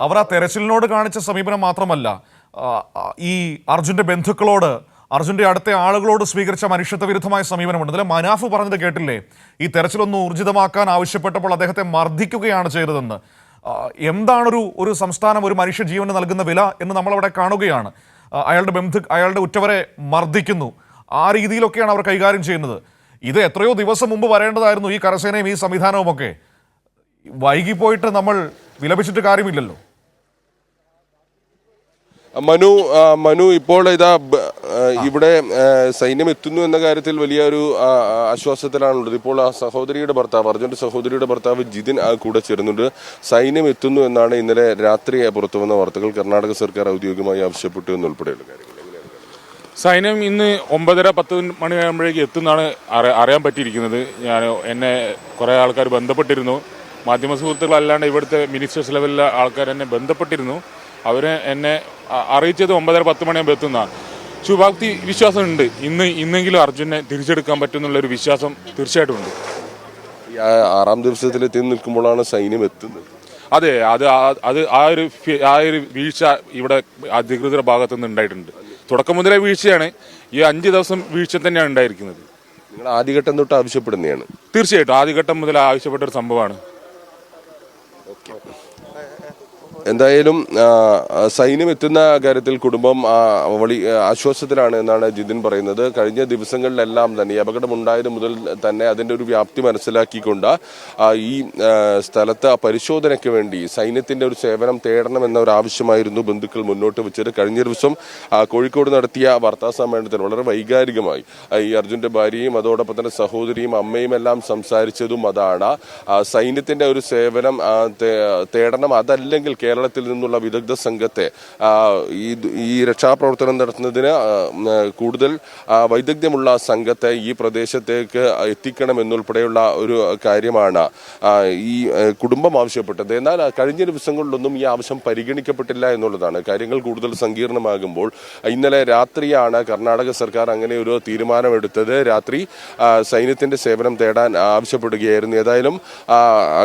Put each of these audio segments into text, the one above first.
അവർ ആ തെരച്ചിലിനോട് കാണിച്ച സമീപനം മാത്രമല്ല, ഈ അർജുന്റെ ബന്ധുക്കളോട്, അർജുന്റെ അടുത്ത ആളുകളോട് സ്വീകരിച്ച മനുഷ്യത്വ വിരുദ്ധമായ സമീപനമുണ്ട്. ഇതിലെ മനാഫ് പറഞ്ഞത് കേട്ടില്ലേ? ഈ തെരച്ചിലൊന്ന് ഊർജിതമാക്കാൻ ആവശ്യപ്പെട്ടപ്പോൾ അദ്ദേഹത്തെ മർദ്ദിക്കുകയാണ് ചെയ്തതെന്ന്. എന്താണ് ഒരു സംസ്ഥാനം ഒരു മനുഷ്യ ജീവന് നൽകുന്ന വില എന്ന് നമ്മളവിടെ കാണുകയാണ്. അയാളുടെ ഉറ്റവരെ മർദ്ദിക്കുന്നു. ആ രീതിയിലൊക്കെയാണ് അവർ കൈകാര്യം ചെയ്യുന്നത്. ഇത് എത്രയോ ദിവസം മുമ്പ് വരേണ്ടതായിരുന്നു ഈ കരസേനയും ഈ സംവിധാനവുമൊക്കെ. വൈകിപ്പോയിട്ട് നമ്മൾ വിലപിച്ചിട്ട് കാര്യമില്ലല്ലോ. മനു ഇപ്പോൾ ഇതാ ഇവിടെ സൈന്യം എത്തുന്നു എന്ന കാര്യത്തിൽ വലിയ ഒരു ആശ്വാസത്തിലാണുള്ളത്. ഇപ്പോൾ ആ സഹോദരിയുടെ ഭർത്താവ്, അർജുന്റെ സഹോദരിയുടെ ഭർത്താവ് ജിതിൻ കൂടെ ചേരുന്നുണ്ട്. സൈന്യം എത്തുന്നു എന്നാണ് ഇന്നലെ രാത്രി പുറത്തു വന്ന വാർത്തകൾ. കർണാടക സർക്കാർ ഔദ്യോഗികമായി ആവശ്യപ്പെട്ടു എന്നുൾപ്പെടെയുള്ള കാര്യങ്ങൾ. സൈന്യം ഇന്ന് 9:10 മണിയാകുമ്പോഴേക്ക് എത്തുന്നതാണ് അറിയാൻ പറ്റിയിരിക്കുന്നത്. എന്നെ കുറേ ആൾക്കാർ ബന്ധപ്പെട്ടിരുന്നു. മാധ്യമ സുഹൃത്തുക്കളല്ലാണ്ട് ഇവിടുത്തെ മിനിസ്റ്റേഴ്സ് ലെവലിലെ ആൾക്കാർ എന്നെ ബന്ധപ്പെട്ടിരുന്നു. അവരെ എന്നെ അറിയിച്ചത് 9:10 മണിയാകുമ്പോൾ എത്തുന്നതാണ്. ശുഭാപ്തി വിശ്വാസമുണ്ട്. ഇന്നെങ്കിലും അർജുനെ തിരിച്ചെടുക്കാൻ പറ്റുമെന്നുള്ളൊരു വിശ്വാസം തീർച്ചയായിട്ടും ഉണ്ട്. 6ാം ദിവസത്തിൽ എത്തി നിൽക്കുമ്പോഴാണ് സൈന്യം എത്തുന്നത്. അതെ, ആ ഒരു വീഴ്ച ഇവിടെ അധികൃതരുടെ ഭാഗത്തു നിന്ന് ഉണ്ടായിട്ടുണ്ട്. തുടക്കം മുതലേ വീഴ്ചയാണ്. ഈ 5 ദിവസം വീഴ്ച തന്നെയാണ് ഉണ്ടായിരിക്കുന്നത്. നിങ്ങൾ ആദ്യഘട്ടം തൊട്ട് ആവശ്യപ്പെടുന്നതാണ്? തീർച്ചയായിട്ടും ആദ്യഘട്ടം മുതൽ ആവശ്യപ്പെട്ട ഒരു സംഭവമാണ്. എന്തായാലും സൈന്യം എത്തുന്ന കാര്യത്തിൽ കുടുംബം ആശ്വാസത്തിലാണ് എന്നാണ് ജിതിൻ പറയുന്നത്. കഴിഞ്ഞ ദിവസങ്ങളിലെല്ലാം തന്നെ ഈ അപകടമുണ്ടായത് മുതൽ തന്നെ അതിൻ്റെ ഒരു വ്യാപ്തി മനസ്സിലാക്കിക്കൊണ്ട് ഈ സ്ഥലത്ത് പരിശോധനയ്ക്ക് വേണ്ടി സൈന്യത്തിൻ്റെ ഒരു സേവനം തേടണമെന്ന ഒരു ആവശ്യമായിരുന്നു ബന്ധുക്കൾ മുന്നോട്ട് വെച്ചത്. കഴിഞ്ഞ ദിവസം കോഴിക്കോട് നടത്തിയ വാർത്താ സമ്മേളനത്തിൽ വളരെ വൈകാരികമായി ഈ അർജുൻ്റെ ഭാര്യയും അതോടൊപ്പം തന്നെ സഹോദരിയും അമ്മയും എല്ലാം സംസാരിച്ചതും അതാണ്. സൈന്യത്തിൻ്റെ ഒരു സേവനം തേടണം, അതല്ലെങ്കിൽ കേരളത്തിൽ നിന്നുള്ള വിദഗ്ധ സംഘത്തെ ഈ രക്ഷാപ്രവർത്തനം നടത്തുന്നതിന് കൂടുതൽ വൈദഗ്ധ്യമുള്ള സംഘത്തെ ഈ പ്രദേശത്തേക്ക് എത്തിക്കണമെന്നുൾപ്പെടെയുള്ള ഒരു കാര്യമാണ് ഈ കുടുംബം ആവശ്യപ്പെട്ടത്. എന്നാൽ കഴിഞ്ഞ ദിവസങ്ങളിലൊന്നും ഈ ആവശ്യം പരിഗണിക്കപ്പെട്ടില്ല എന്നുള്ളതാണ്. കാര്യങ്ങൾ കൂടുതൽ സങ്കീർണമാകുമ്പോൾ ഇന്നലെ രാത്രിയാണ് കർണാടക സർക്കാർ അങ്ങനെ ഒരു തീരുമാനമെടുത്തത്. രാത്രി സൈന്യത്തിന്റെ സേവനം തേടാൻ ആവശ്യപ്പെടുകയായിരുന്നു. ഏതായാലും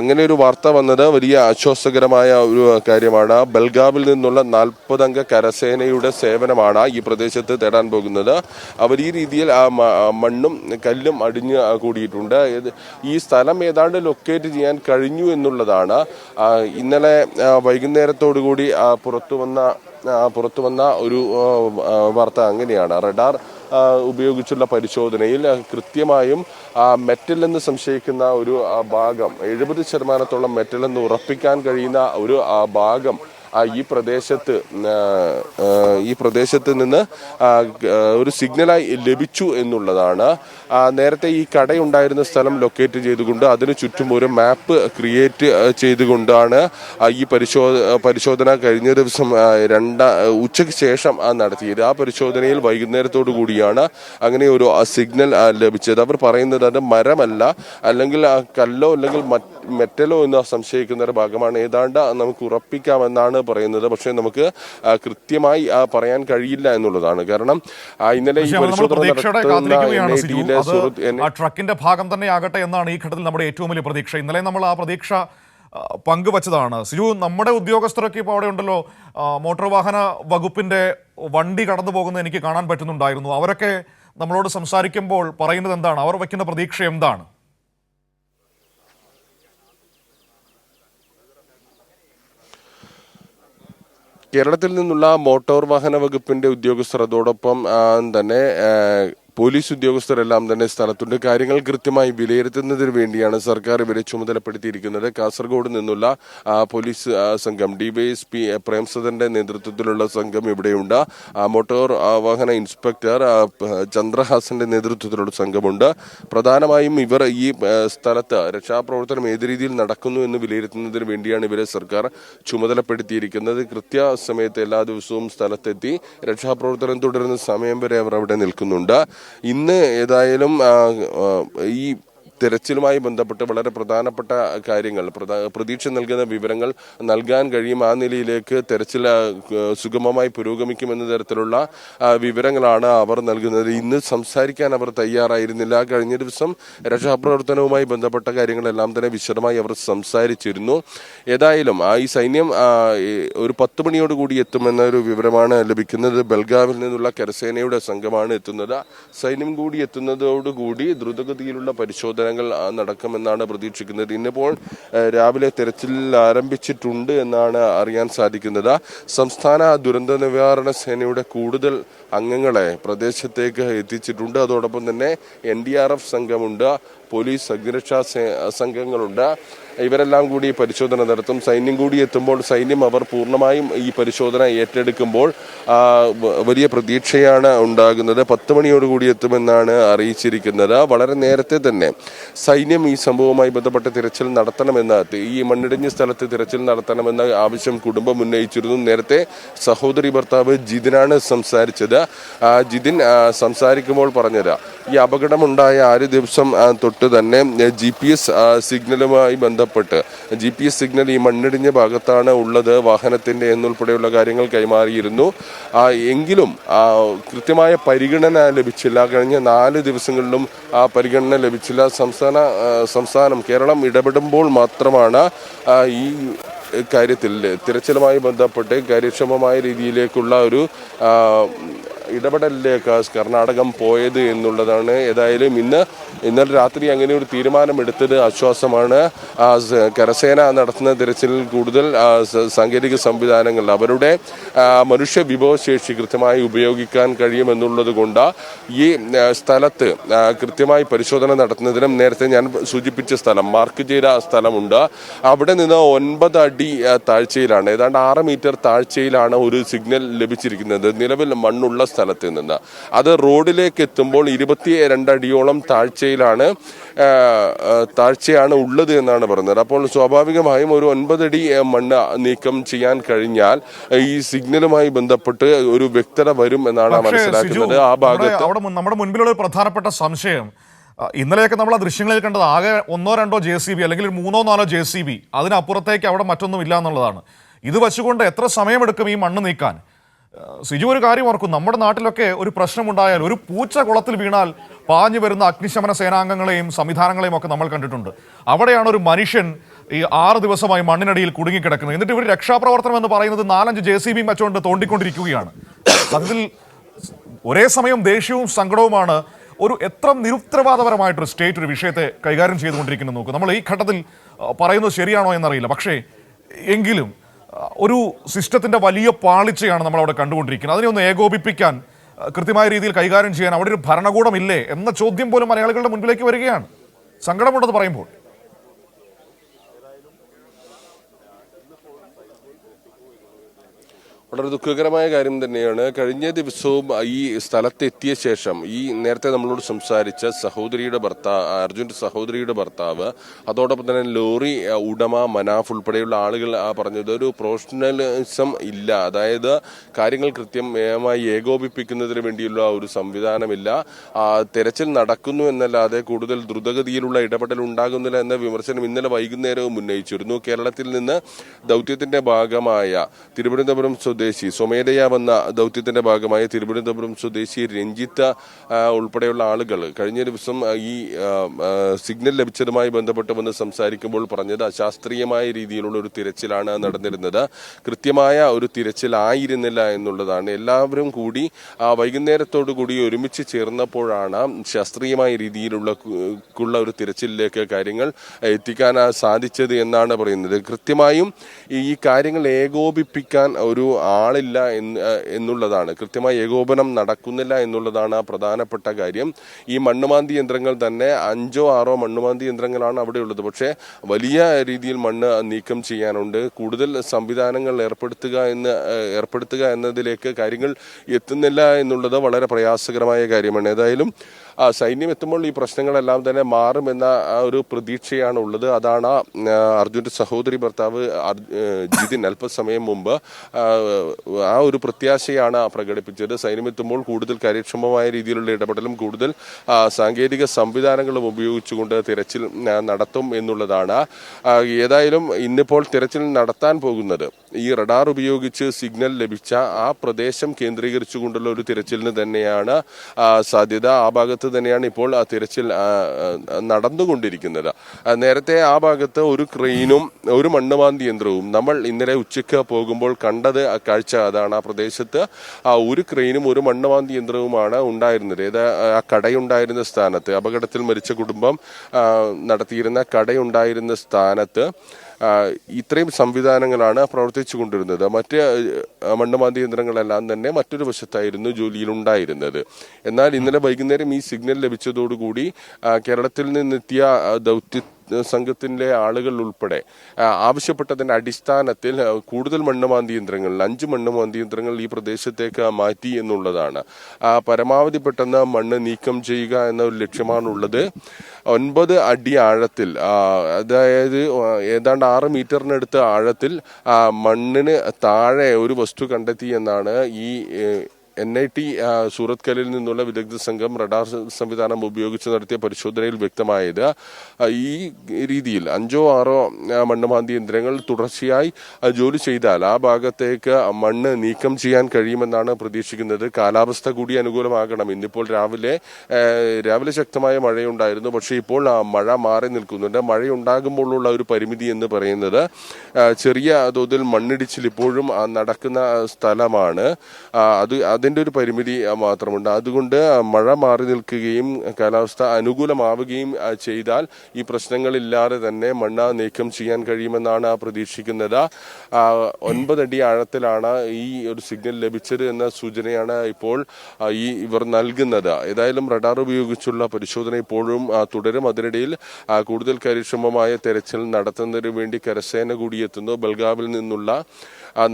അങ്ങനെ ഒരു വാർത്ത വന്നത് വലിയ ആശ്വാസകരമായ ഒരു കാര്യമാണ്. ബൽഗാവിൽ നിന്നുള്ള 40 അംഗ കരസേനയുടെ സേവനമാണ് ഈ പ്രദേശത്ത് തേടാൻ പോകുന്നത്. അവർ ഈ രീതിയിൽ മണ്ണും കല്ലും അടിഞ്ഞു കൂടിയിട്ടുണ്ട്. ഈ സ്ഥലം ഏതാണ്ട് ലൊക്കേറ്റ് ചെയ്യാൻ കഴിഞ്ഞു എന്നുള്ളതാണ് ഇന്നലെ വൈകുന്നേരത്തോടുകൂടി പുറത്തു വന്ന ഒരു വാർത്ത. അങ്ങനെയാണ് റഡാർ ഉപയോഗിച്ചുള്ള പരിശോധനയിൽ കൃത്യമായും മെറ്റൽ എന്ന് സംശയിക്കുന്ന ഒരു ഭാഗം, 70% മെറ്റൽ എന്ന് ഉറപ്പിക്കാൻ കഴിയുന്ന ഒരു ഭാഗം ഈ പ്രദേശത്ത് നിന്ന് ഒരു സിഗ്നലായി ലഭിച്ചു എന്നുള്ളതാണ്. നേരത്തെ ഈ കടയുണ്ടായിരുന്ന സ്ഥലം ലൊക്കേറ്റ് ചെയ്തുകൊണ്ട് അതിന് ചുറ്റും ഒരു മാപ്പ് ക്രിയേറ്റ് ചെയ്തുകൊണ്ടാണ് ഈ പരിശോധന കഴിഞ്ഞ ദിവസം ഉച്ചയ്ക്ക് ശേഷം നടത്തിയത്. ആ പരിശോധനയിൽ വൈകുന്നേരത്തോടു കൂടിയാണ് അങ്ങനെ ഒരു സിഗ്നൽ ലഭിച്ചത്. അവർ പറയുന്നത് അത് മരമല്ല, അല്ലെങ്കിൽ കല്ലോ അല്ലെങ്കിൽ മെറ്റലോ എന്ന് സംശയിക്കുന്ന ഒരു ഭാഗമാണ്. ഏതാണ്ട് നമുക്ക് ഉറപ്പിക്കാമെന്നാണ് പറയുന്നത്. പക്ഷേ നമുക്ക് കൃത്യമായി പറയാൻ കഴിയില്ല എന്നുള്ളതാണ്. കാരണം ഇന്നലെ ഈ ട്രക്കിന്റെ ഭാഗം തന്നെ ആകട്ടെ എന്നാണ് ഈ ഘട്ടത്തിൽ നമ്മുടെ ഏറ്റവും വലിയ പ്രതീക്ഷ. ഇന്നലെ നമ്മൾ ആ പ്രതീക്ഷ പങ്കുവച്ചതാണ്. സിജു, നമ്മുടെ ഉദ്യോഗസ്ഥരൊക്കെ ഇപ്പോൾ അവിടെ ഉണ്ടല്ലോ. മോട്ടോർ വാഹന വകുപ്പിന്റെ വണ്ടി കടന്നു പോകുന്നത് എനിക്ക് കാണാൻ പറ്റുന്നുണ്ടായിരുന്നു. അവരൊക്കെ നമ്മളോട് സംസാരിക്കുമ്പോൾ പറയുന്നത് എന്താണ്? അവർ വയ്ക്കുന്ന പ്രതീക്ഷ എന്താണ്? കേരളത്തിൽ നിന്നുള്ള മോട്ടോർ വാഹന വകുപ്പിന്റെ ഉദ്യോഗസ്ഥർ, അതോടൊപ്പം തന്നെ പോലീസ് ഉദ്യോഗസ്ഥരെല്ലാം തന്നെ സ്ഥലത്തുണ്ട്. കാര്യങ്ങൾ കൃത്യമായി വിലയിരുത്തുന്നതിന് വേണ്ടിയാണ് സർക്കാർ ഇവരെ ചുമതലപ്പെടുത്തിയിരിക്കുന്നത്. കാസർഗോഡ് നിന്നുള്ള പോലീസ് സംഘം, ഡിവൈഎസ്പി പ്രേംസദന്റെ നേതൃത്വത്തിലുള്ള സംഘം ഇവിടെയുണ്ട്. മോട്ടോർ വാഹന ഇൻസ്പെക്ടർ ചന്ദ്രഹാസന്റെ നേതൃത്വത്തിലുള്ള സംഘമുണ്ട്. പ്രധാനമായും ഇവർ ഈ സ്ഥലത്ത് രക്ഷാപ്രവർത്തനം ഏത് രീതിയിൽ നടക്കുന്നു എന്ന് വിലയിരുത്തുന്നതിന് വേണ്ടിയാണ് ഇവരെ സർക്കാർ ചുമതലപ്പെടുത്തിയിരിക്കുന്നത്. കൃത്യസമയത്ത് എല്ലാ ദിവസവും സ്ഥലത്തെത്തി രക്ഷാപ്രവർത്തനം തുടരുന്ന സമയം വരെ അവർ അവിടെ നിൽക്കുന്നുണ്ട്. ഇന്ന് ഏതായാലും ഈ തെരച്ചിലുമായി ബന്ധപ്പെട്ട് വളരെ പ്രധാനപ്പെട്ട കാര്യങ്ങൾ, പ്രതീക്ഷ നൽകുന്ന വിവരങ്ങൾ നൽകാൻ കഴിയും. ആ നിലയിലേക്ക് തെരച്ചിൽ സുഗമമായി പുരോഗമിക്കുമെന്ന തരത്തിലുള്ള വിവരങ്ങളാണ് അവർ നൽകുന്നത്. ഇന്ന് സംസാരിക്കാൻ അവർ തയ്യാറായിരുന്നില്ല. കഴിഞ്ഞ ദിവസം രക്ഷാപ്രവർത്തനവുമായി ബന്ധപ്പെട്ട കാര്യങ്ങളെല്ലാം തന്നെ വിശദമായി അവർ സംസാരിച്ചിരുന്നു. ഏതായാലും ഈ സൈന്യം ഒരു 10 മണിയോടുകൂടി എത്തുമെന്നൊരു വിവരമാണ് ലഭിക്കുന്നത്. ബൽഗാവിൽ നിന്നുള്ള കരസേനയുടെ സംഘമാണ് എത്തുന്നത്. സൈന്യം കൂടി എത്തുന്നതോടുകൂടി ദ്രുതഗതിയിലുള്ള പരിശോധനകൾ നടക്കുമെന്നാണ് പ്രതീക്ഷിക്കുന്നത്. ഇന്നിപ്പോൾ രാവിലെ തെരച്ചിൽ ആരംഭിച്ചിട്ടുണ്ട് എന്നാണ് അറിയാൻ സാധിക്കുന്നത്. സംസ്ഥാന ദുരന്ത നിവാരണ സേനയുടെ കൂടുതൽ അംഗങ്ങളെ പ്രദേശത്തേക്ക് എത്തിച്ചിട്ടുണ്ട്. അതോടൊപ്പം തന്നെ NDRF സംഘമുണ്ട്, പോലീസ് അഗ്നിരക്ഷാ സംഘങ്ങളുണ്ട്. ഇവരെല്ലാം കൂടി പരിശോധന നടത്തും. സൈന്യം കൂടി എത്തുമ്പോൾ സൈന്യം അവർ പൂർണ്ണമായും ഈ പരിശോധന ഏറ്റെടുക്കുമ്പോൾ വലിയ പ്രതീക്ഷയാണ് ഉണ്ടാകുന്നത്. 10 മണിയോടുകൂടി എത്തുമെന്നാണ് അറിയിച്ചിരിക്കുന്നത്. വളരെ നേരത്തെ തന്നെ സൈന്യം ഈ സംഭവവുമായി ബന്ധപ്പെട്ട് തിരച്ചിൽ നടത്തണമെന്ന്, ഈ മണ്ണിടിഞ്ഞ സ്ഥലത്ത് തിരച്ചിൽ നടത്തണമെന്ന ആവശ്യം കുടുംബം ഉന്നയിച്ചിരുന്നു. നേരത്തെ സഹോദരി ഭർത്താവ് ജിതിനാണ് സംസാരിച്ചത്. ജിതിൻ സംസാരിക്കുമ്പോൾ പറഞ്ഞത്, ഈ അപകടമുണ്ടായ 6 ദിവസം തൊട്ട് തന്നെ GPS സിഗ്നലുമായി ബന്ധപ്പെട്ട്, GPS സിഗ്നൽ ഈ മണ്ണിടിഞ്ഞ ഭാഗത്താണ് ഉള്ളത് വാഹനത്തിന്റെ എന്നുൾപ്പെടെയുള്ള കാര്യങ്ങൾ കൈമാറിയിരുന്നു. എങ്കിലും കൃത്യമായ പരിഗണന ലഭിച്ചില്ല. കഴിഞ്ഞ 4 ദിവസങ്ങളിലും ആ പരിഗണന ലഭിച്ചില്ല. സംസ്ഥാനം കേരളം ഇടപെടുമ്പോൾ മാത്രമാണ് ഈ കാര്യത്തിൽ തിരച്ചിലുമായി ബന്ധപ്പെട്ട് കാര്യക്ഷമമായ രീതിയിലേക്കുള്ള ഒരു ഇടപെടലിലേക്ക് കർണാടകം പോയത് എന്നുള്ളതാണ്. ഏതായാലും ഇന്നലെ രാത്രി അങ്ങനെ ഒരു തീരുമാനമെടുത്തത് ആശ്വാസമാണ്. കരസേന നടത്തുന്ന തിരച്ചിലിൽ കൂടുതൽ സാങ്കേതിക സംവിധാനങ്ങൾ, അവരുടെ മനുഷ്യ വിഭവശേഷി കൃത്യമായി ഉപയോഗിക്കാൻ കഴിയുമെന്നുള്ളത് കൊണ്ട് ഈ സ്ഥലത്ത് കൃത്യമായി പരിശോധന നടത്തുന്നതിനും നേരത്തെ ഞാൻ സൂചിപ്പിച്ച സ്ഥലം, മാർക്ക് ചെയ്ത സ്ഥലമുണ്ട്. അവിടെ നിന്ന് 9 അടി താഴ്ചയിലാണ്, ഏതാണ്ട് 6 മീറ്റർ താഴ്ചയിലാണ് ഒരു സിഗ്നൽ ലഭിച്ചിരിക്കുന്നത് നിലവിൽ മണ്ണുള്ള സ്ഥലത്ത് നിന്ന്. അത് റോഡിലേക്ക് എത്തുമ്പോൾ 22 അടിയോളം താഴ്ചയാണ് ഉള്ളത് എന്നാണ് പറയുന്നത്. അപ്പോൾ സ്വാഭാവികമായും ഒരു 9 അടി മണ്ണ് നീക്കം ചെയ്യാൻ കഴിഞ്ഞാൽ ഈ സിഗ്നലുമായി ബന്ധപ്പെട്ട് ഒരു വ്യക്തത വരും എന്നാണ് മനസ്സിലാക്കുന്നത്. ആ ഭാഗത്ത് നമ്മുടെ മുൻപിലുള്ള ഒരു പ്രധാനപ്പെട്ട സംശയം, ഇന്നലെയൊക്കെ നമ്മൾ ആ ദൃശ്യങ്ങളിൽ കണ്ടത് ആകെ 1-2 JCB അല്ലെങ്കിൽ 3-4 JCB, അതിനപ്പുറത്തേക്ക് അവിടെ മറ്റൊന്നും ഇല്ല എന്നുള്ളതാണ്. ഇത് വെച്ചുകൊണ്ട് എത്ര സമയമെടുക്കും ഈ മണ്ണ് നീക്കാൻ? സിജു, ഒരു കാര്യം ഓർക്കും, നമ്മുടെ നാട്ടിലൊക്കെ ഒരു പ്രശ്നമുണ്ടായാൽ, ഒരു പൂച്ച കുളത്തിൽ വീണാൽ പാഞ്ഞു വരുന്ന അഗ്നിശമന സേനാംഗങ്ങളെയും സംവിധാനങ്ങളെയും ഒക്കെ നമ്മൾ കണ്ടിട്ടുണ്ട്. അവിടെയാണ് ഒരു മനുഷ്യൻ ഈ 6 ദിവസമായി മണ്ണിനടിയിൽ കുടുങ്ങിക്കിടക്കുന്നത്. എന്നിട്ട് ഇവർ രക്ഷാപ്രവർത്തനം എന്ന് പറയുന്നത് 4-5 JCB വെച്ചുകൊണ്ട് തോണ്ടിക്കൊണ്ടിരിക്കുകയാണ്. അതിൽ ഒരേ സമയം ദേഷ്യവും സങ്കടവുമാണ്. ഒരു എത്ര നിരുത്തരവാദപരമായിട്ടൊരു സ്റ്റേറ്റ് ഒരു വിഷയത്തെ കൈകാര്യം ചെയ്തുകൊണ്ടിരിക്കുന്നത് നോക്കും. നമ്മൾ ഈ ഘട്ടത്തിൽ പറയുന്നത് ശരിയാണോ എന്നറിയില്ല, പക്ഷേ എങ്കിലും ഒരു സിസ്റ്റത്തിന്റെ വലിയ പാളിച്ചയാണ് നമ്മൾ അവിടെ കണ്ടുകൊണ്ടിരിക്കുന്നത്. അതിനെ ഒന്ന് ഏകോപിപ്പിക്കാൻ, കൃത്യമായ രീതിയിൽ കൈകാര്യം ചെയ്യാൻ അവിടെ ഒരു ഭരണകൂടമില്ലേ എന്ന ചോദ്യം പോലും മലയാളികളുടെ മുൻപിലേക്ക് വരികയാണ്. സങ്കടമുണ്ടെന്ന് പറയുമ്പോൾ വളരെ ദുഃഖകരമായ കാര്യം തന്നെയാണ്. കഴിഞ്ഞ ദിവസവും ഈ സ്ഥലത്തെത്തിയ ശേഷം ഈ നേരത്തെ നമ്മളോട് സംസാരിച്ച അർജുന്റെ സഹോദരിയുടെ ഭർത്താവ്, അതോടൊപ്പം തന്നെ ലോറി ഉടമ മനാഫ് ഉൾപ്പെടെയുള്ള ആളുകൾ പറഞ്ഞത് ഒരു പ്രൊഫഷണലിസം ഇല്ല, അതായത് കാര്യങ്ങൾ കൃത്യമായി ഏകോപിപ്പിക്കുന്നതിന് വേണ്ടിയുള്ള ഒരു സംവിധാനമില്ല, തെരച്ചിൽ നടക്കുന്നു എന്നല്ലാതെ കൂടുതൽ ദ്രുതഗതിയിലുള്ള ഇടപെടൽ ഉണ്ടാകുന്നില്ല എന്ന വിമർശനം ഇന്നലെ വൈകുന്നേരവും ഉന്നയിച്ചിരുന്നു. കേരളത്തിൽ നിന്ന് ദൗത്യത്തിന്റെ ഭാഗമായ തിരുവനന്തപുരം സ്വമേധയ വന്ന ദൗത്യത്തിന്റെ ഭാഗമായി തിരുവനന്തപുരം സ്വദേശി രഞ്ജിത്ത് ഉൾപ്പെടെയുള്ള ആളുകൾ കഴിഞ്ഞ ദിവസം ഈ സിഗ്നൽ ലഭിച്ചതുമായി ബന്ധപ്പെട്ട് വന്ന് സംസാരിക്കുമ്പോൾ പറഞ്ഞത് അശാസ്ത്രീയമായ രീതിയിലുള്ള ഒരു തിരച്ചിലാണ് നടന്നിരുന്നത്, കൃത്യമായ ഒരു തിരച്ചിലായിരുന്നില്ല എന്നുള്ളതാണ്. എല്ലാവരും കൂടി വൈകുന്നേരത്തോടു കൂടി ഒരുമിച്ച് ചേർന്നപ്പോഴാണ് ശാസ്ത്രീയമായ രീതിയിലുള്ള ഒരു തിരച്ചിലിലേക്ക് കാര്യങ്ങൾ എത്തിക്കാൻ സാധിച്ചത് എന്നാണ് പറയുന്നത്. കൃത്യമായും ഈ കാര്യങ്ങൾ ഏകോപിപ്പിക്കാൻ ഒരു ആളില്ല എന്നുള്ളതാണ്, കൃത്യമായ ഏകോപനം നടക്കുന്നില്ല എന്നുള്ളതാണ് പ്രധാനപ്പെട്ട കാര്യം. ഈ മണ്ണുമാന്തി യന്ത്രങ്ങൾ തന്നെ 5-6 മണ്ണുമാന്തി യന്ത്രങ്ങളാണ് അവിടെ ഉള്ളത്. പക്ഷേ വലിയ രീതിയിൽ മണ്ണ് നീക്കം ചെയ്യാനുണ്ട്. കൂടുതൽ സംവിധാനങ്ങൾ ഏർപ്പെടുത്തുക എന്നതിലേക്ക് കാര്യങ്ങൾ എത്തുന്നില്ല എന്നുള്ളത് വളരെ പ്രയാസകരമായ കാര്യമാണ്. ഏതായാലും സൈന്യം എത്തുമ്പോൾ ഈ പ്രശ്നങ്ങളെല്ലാം തന്നെ മാറുമെന്ന ഒരു പ്രതീക്ഷയാണ് ഉള്ളത്. അതാണ് അർജുന്റെ സഹോദരി ഭർത്താവ് ജിതിൻ അല്പസമയം മുമ്പ് ആ ഒരു പ്രത്യാശയാണ് പ്രകടിപ്പിച്ചത്. സൈന്യമെത്തുമ്പോൾ കൂടുതൽ കാര്യക്ഷമമായ രീതിയിലുള്ള ഇടപെടലും കൂടുതൽ സാങ്കേതിക സംവിധാനങ്ങളും ഉപയോഗിച്ചുകൊണ്ട് തിരച്ചിൽ നടത്തും എന്നുള്ളതാണ്. ഏതായാലും ഇന്നിപ്പോൾ തിരച്ചിൽ നടത്താൻ പോകുന്നത് ഈ റഡാർ ഉപയോഗിച്ച് സിഗ്നൽ ലഭിച്ച ആ പ്രദേശം കേന്ദ്രീകരിച്ചുകൊണ്ടുള്ള ഒരു തിരച്ചിലിന് തന്നെയാണ് സാധ്യത. ആ ഭാഗത്ത് തന്നെയാണ് ഇപ്പോൾ ആ തിരച്ചിൽ നടന്നുകൊണ്ടിരിക്കുന്നത്. നേരത്തെ ആ ഭാഗത്ത് ഒരു ക്രെയിനും ഒരു മണ്ണുമാന്തി യന്ത്രവും നമ്മൾ ഇന്നലെ ഉച്ചയ്ക്ക് പോകുമ്പോൾ കണ്ടത് കാഴ്ച അതാണ്. ആ പ്രദേശത്ത് ഒരു ക്രെയിനും ഒരു മണ്ണുമാന്തി യന്ത്രവുമാണ് ഉണ്ടായിരുന്നത്. ആ കടയുണ്ടായിരുന്ന സ്ഥാനത്ത്, അപകടത്തിൽ മരിച്ച കുടുംബം നടത്തിയിരുന്ന കടയുണ്ടായിരുന്ന സ്ഥാനത്ത് ഇത്രയും സംവിധാനങ്ങളാണ് പ്രവർത്തിച്ചു കൊണ്ടിരുന്നത്. മറ്റ് മണ്ണുമാന്തി യന്ത്രങ്ങളെല്ലാം തന്നെ മറ്റൊരു വശത്തായിരുന്നു ജോലിയിലുണ്ടായിരുന്നത്. എന്നാൽ ഇന്നലെ വൈകുന്നേരം ഈ സിഗ്നൽ ലഭിച്ചതോടുകൂടി കേരളത്തിൽ നിന്നെത്തിയ ദൗത്യ സംഘത്തിലെ ആളുകൾ ഉൾപ്പെടെ ആവശ്യപ്പെട്ടതിന്റെ അടിസ്ഥാനത്തിൽ കൂടുതൽ മണ്ണുമാന്തി യന്ത്രങ്ങൾ 5 മണ്ണുമാന്തി യന്ത്രങ്ങൾ ഈ പ്രദേശത്തേക്ക് മാറ്റി എന്നുള്ളതാണ്. പരമാവധി പെട്ടെന്ന് മണ്ണ് നീക്കം ചെയ്യുക എന്ന ഒരു ലക്ഷ്യമാണുള്ളത്. 9 അടി ആഴത്തിൽ, അതായത് ഏതാണ്ട് 6 മീറ്ററിനടുത്ത് ആഴത്തിൽ മണ്ണിന് താഴെ ഒരു വസ്തു കണ്ടെത്തി എന്നാണ് ഈ NIT സൂറത്ത് കലിൽ നിന്നുള്ള വിദഗ്ധ സംഘം റഡാർ സംവിധാനം ഉപയോഗിച്ച് നടത്തിയ പരിശോധനയിൽ വ്യക്തമായത്. ഈ രീതിയിൽ 5 or 6 മണ്ണുമാന്തി യന്ത്രങ്ങൾ തുടർച്ചയായി ജോലി ചെയ്താൽ ആ ഭാഗത്തേക്ക് മണ്ണ് നീക്കം ചെയ്യാൻ കഴിയുമെന്നാണ് പ്രതീക്ഷിക്കുന്നത്. കാലാവസ്ഥ കൂടി അനുകൂലമാകണം. ഇന്നിപ്പോൾ രാവിലെ ശക്തമായ മഴയുണ്ടായിരുന്നു. പക്ഷേ ഇപ്പോൾ മഴ മാറി നിൽക്കുന്നുണ്ട്. മഴയുണ്ടാകുമ്പോഴുള്ള ഒരു പരിമിതി എന്ന് പറയുന്നത് ചെറിയ തോതിൽ മണ്ണിടിച്ചിൽ ഇപ്പോഴും നടക്കുന്ന സ്ഥലമാണ്. അതിന്റെ ഒരു പരിമിതി മാത്രമുണ്ട്. അതുകൊണ്ട് മഴ മാറി നിൽക്കുകയും കാലാവസ്ഥ അനുകൂലമാവുകയും ചെയ്താൽ ഈ പ്രശ്നങ്ങളില്ലാതെ തന്നെ മണ്ണ് നീക്കം ചെയ്യാൻ കഴിയുമെന്നാണ് പ്രതീക്ഷിക്കുന്നത്. 9 അടി ആഴത്തിലാണ് ഈ ഒരു സിഗ്നൽ ലഭിച്ചത് എന്ന സൂചനയാണ് ഇപ്പോൾ ഇവർ നൽകുന്നത്. ഏതായാലും റഡാർ ഉപയോഗിച്ചുള്ള പരിശോധന ഇപ്പോഴും തുടരും. അതിനിടയിൽ കൂടുതൽ കാര്യക്ഷമമായ തെരച്ചിൽ നടത്തുന്നതിന് വേണ്ടി കരസേന കൂടി എത്തുന്നു. ബൽഗാവിൽ നിന്നുള്ള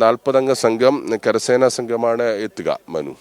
40 അംഗ സംഘം കരസേനാ സംഘമാണ് എത്തുക. മനു.